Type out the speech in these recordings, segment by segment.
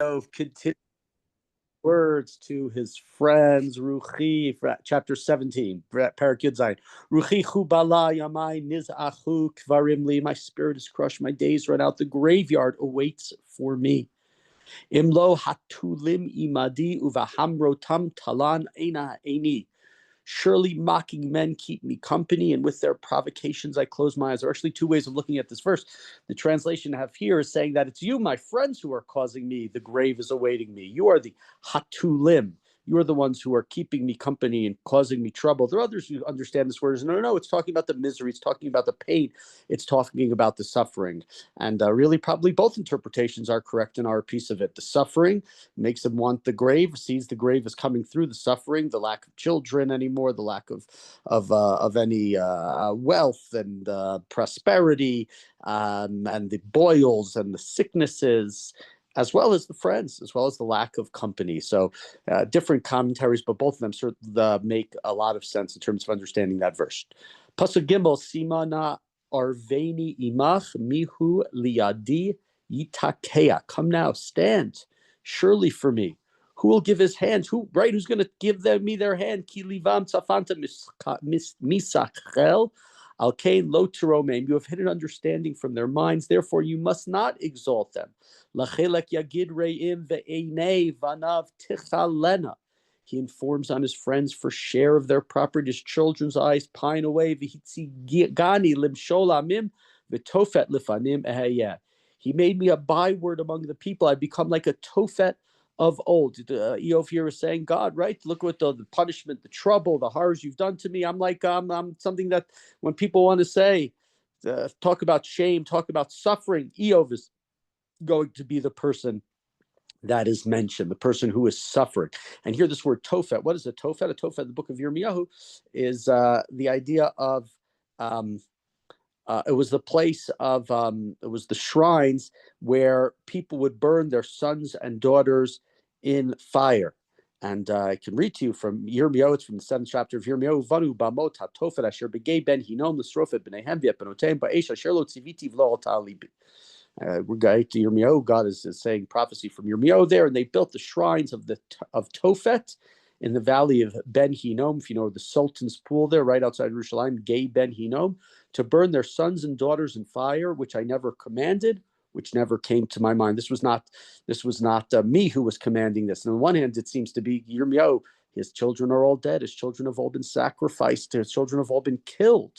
Iyov continues words to his friends, Ruchi, chapter 17, Parak Yud Zayin. Ruchi chubala yamai nizachu kvarim li. My spirit is crushed, my days run out. The graveyard awaits for me. Imlo hatulim imadi uvahamrotam talan ena eni. Surely mocking men keep me company, and with their provocations I close my eyes. There are actually two ways of looking at this verse. The translation I have here is saying that it's you, my friends, who are causing me. The grave is awaiting me. You are the hatulim. You are the ones who are keeping me company and causing me trouble. There are others who understand this word as no, it's talking about the misery. It's talking about the pain. It's talking about the suffering. And really, probably both interpretations are correct in our piece of it. The suffering makes him want the grave, sees the grave as coming through the suffering, the lack of children anymore, the lack of any wealth and prosperity, and the boils and the sicknesses, as well as the friends, as well as the lack of company. So different commentaries, but both of them sort of make a lot of sense in terms of understanding that verse. Pasuk Gimel, Simana Arveni Imach Mihu Liadi Yitakea. Come now, stand surely for me. Who will give his hand? Who's going to give me their hand? Ki livam tzafanta misachel al kain lo teromem. You have hidden understanding from their minds, therefore you must not exalt them. Lachelek yagid re'im ve'einei vanav tichalena. He informs on his friends for share of their property. His children's eyes pine away. V'hitzigani limsholamim v'tofet lifanim eheyeh. He made me a byword among the people. I become like a tophet of old. Iyov here is saying, God, right? Look what the punishment, the trouble, the horrors you've done to me. I'm like, I'm something that when people want to say, talk about shame, talk about suffering, Iyov is going to be the person that is mentioned, the person who is suffering. And here this word tophet. What is a tophet? A tophet, the book of Yirmiyahu, is the idea of it was the place of it was the shrines where people would burn their sons and daughters in fire. And I can read to you from Yirmiyahu. It's from the 7th chapter of Yirmiyahu. Vanu bamot hatofet asher begay ben hinom l'srofet b'neihem v'epenotem ba'esh asher lo tziviti v'lo alta. We're going to Yirmiyahu. God is saying prophecy from Yirmiyahu there, and they built the shrines of Tophet in the valley of Ben Hinnom, if you know the Sultan's pool there, right outside Jerusalem, Gay Ben Hinnom, to burn their sons and daughters in fire, which I never commanded, which never came to my mind. This was not me who was commanding this. And on the one hand, it seems to be Yirmiyahu. His children are all dead. His children have all been sacrificed. His children have all been killed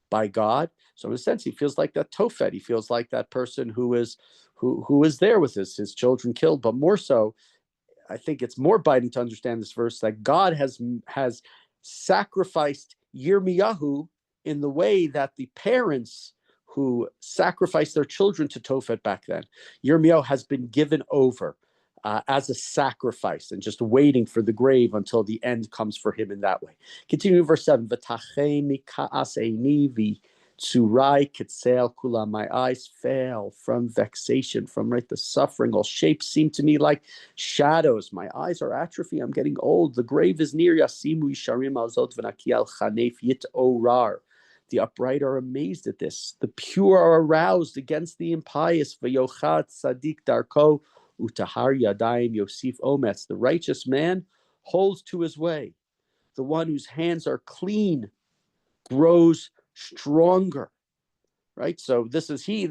by God. So in a sense, he feels like that Tophet. He feels like that person who is there with his children killed. But more so, I think it's more biting to understand this verse that God has sacrificed Yirmiyahu in the way that the parents who sacrificed their children to Tophet back then, Yirmiyahu has been given over as a sacrifice and just waiting for the grave until the end comes for him in that way. Continue verse 7. Tsurai Kitzel Kula, my eyes fail from vexation, from the suffering. All shapes seem to me like shadows. My eyes are atrophy. I'm getting old. The grave is near. Yasimu Yisharim Alzot V'Nakiel Chanef Yit Orar. The upright are amazed at this. The pure are aroused against the impious. V'yochat Sadik Darko Utahar Yadayim Yosif Ometz. The righteous man holds to his way. The one whose hands are clean grows stronger, right? So this is he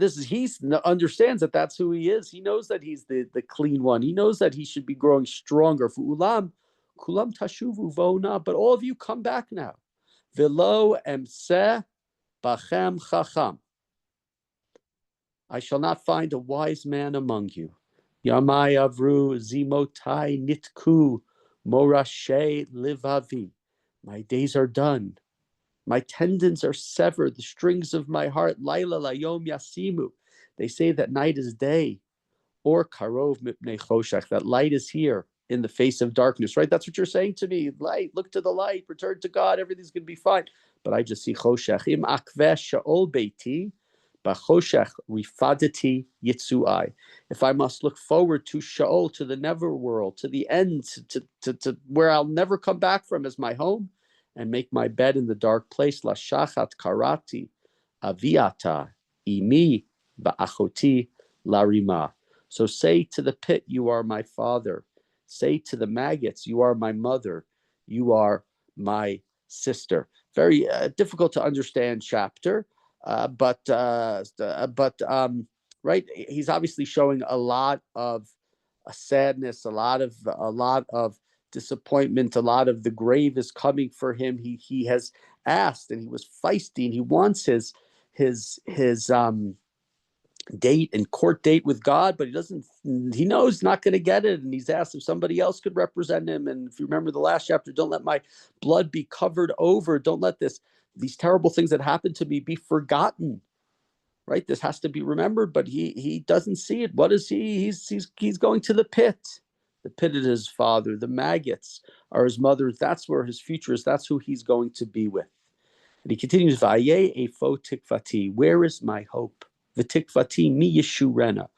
understands that that's who he is. He knows that he's the clean one. He knows that he should be growing stronger. Ulam kulam tashuvu vona, but all of you come back now. Velo emseh bachem chacham. I shall not find a wise man among you. Yamai avru zimotai nitku morashe livavi. My days are done. My tendons are severed, the strings of my heart, laila layom yasimu. They say that night is day, or karov mipnei choshech, that light is here in the face of darkness, right? That's what you're saying to me. Light, look to the light, return to God, everything's going to be fine. But I just see choshech. Im akveh sha'ol beiti, b'choshech rifadati yitzuai. If I must look forward to Sha'ol, to the never world, to the end, to where I'll never come back from as my home, and make my bed in the dark place. La shachat karati aviata imi ba'achoti larima. So say to the pit, you are my father. Say to the maggots, you are my mother. You are my sister. Very difficult to understand chapter, but right, he's obviously showing a lot of sadness, a lot of disappointment, a lot of the grave is coming for him. He has asked, and he was feisty, and he wants his date and court date with God, but he knows he's not going to get it. And he's asked if somebody else could represent him. And if you remember the last chapter, don't let my blood be covered over. Don't let these terrible things that happened to me be forgotten. Right? This has to be remembered, but he doesn't see it. What is he? He's going to the pit. The pit is his father. The maggots are his mother. That's where his future is. That's who he's going to be with. And he continues, Vaye efo tikvati. Where is my hope? V'tikvati mi yeshurena.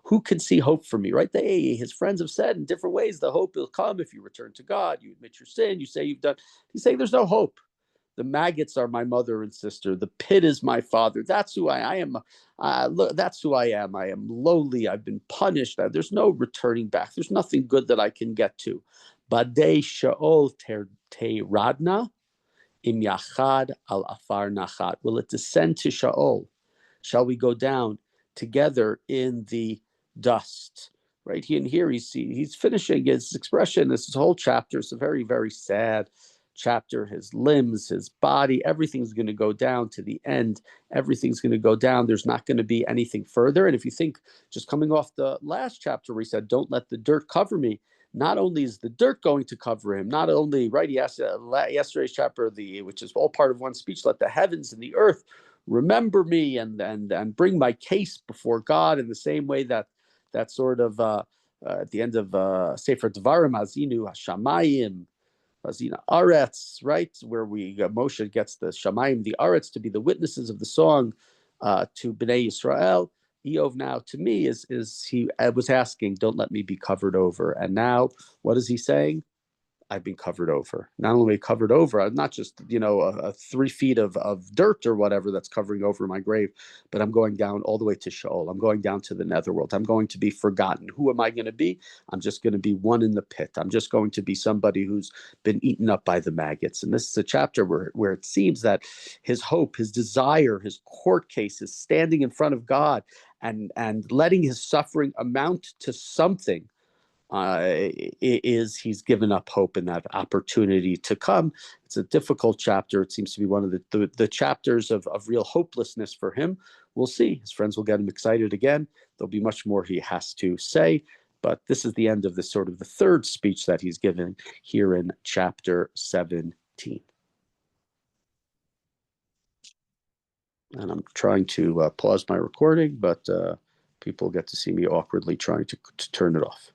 Who can see hope for me? Right? His friends have said in different ways, the hope will come if you return to God, you admit your sin, you say you've done. He's saying there's no hope. The maggots are my mother and sister. The pit is my father. That's who I am. That's who I am. I am lowly. I've been punished. There's no returning back. There's nothing good that I can get to. Badei Shaol Radna im Yachad al Afar Nachat. Will it descend to Shaol? Shall we go down together in the dust? Right here, he's finishing his expression. This whole chapter is a very, very sad chapter. His limbs, his body, everything's going to go down to the end. Everything's going to go down. There's not going to be anything further. And if you think, just coming off the last chapter where he said, don't let the dirt cover me, not only is the dirt going to cover him, not only, right, he asked yesterday's chapter, which is all part of one speech, let the heavens and the earth remember me and bring my case before God, in the same way that sort of at the end of Sefer Devarim, Azinu Hashamayim, Azina Aretz, right, where Moshe gets the Shamayim, the Aretz, to be the witnesses of the song to Bnei Yisrael. Iyov now to me is he was asking, don't let me be covered over. And now what is he saying? I've been covered over. Not only covered over, I'm not just, a 3 feet of dirt or whatever that's covering over my grave, but I'm going down all the way to Sheol. I'm going down to the netherworld. I'm going to be forgotten. Who am I going to be? I'm just going to be one in the pit. I'm just going to be somebody who's been eaten up by the maggots. And this is a chapter where it seems that his hope, his desire, his court case is standing in front of God and letting his suffering amount to something. He's given up hope in that opportunity to come. It's a difficult chapter. It seems to be one of the chapters of real hopelessness for him. We'll see. His friends will get him excited again. There'll be much more he has to say. But this is the end of the third speech that he's given here in chapter 17. And I'm trying to pause my recording, but people get to see me awkwardly trying to turn it off.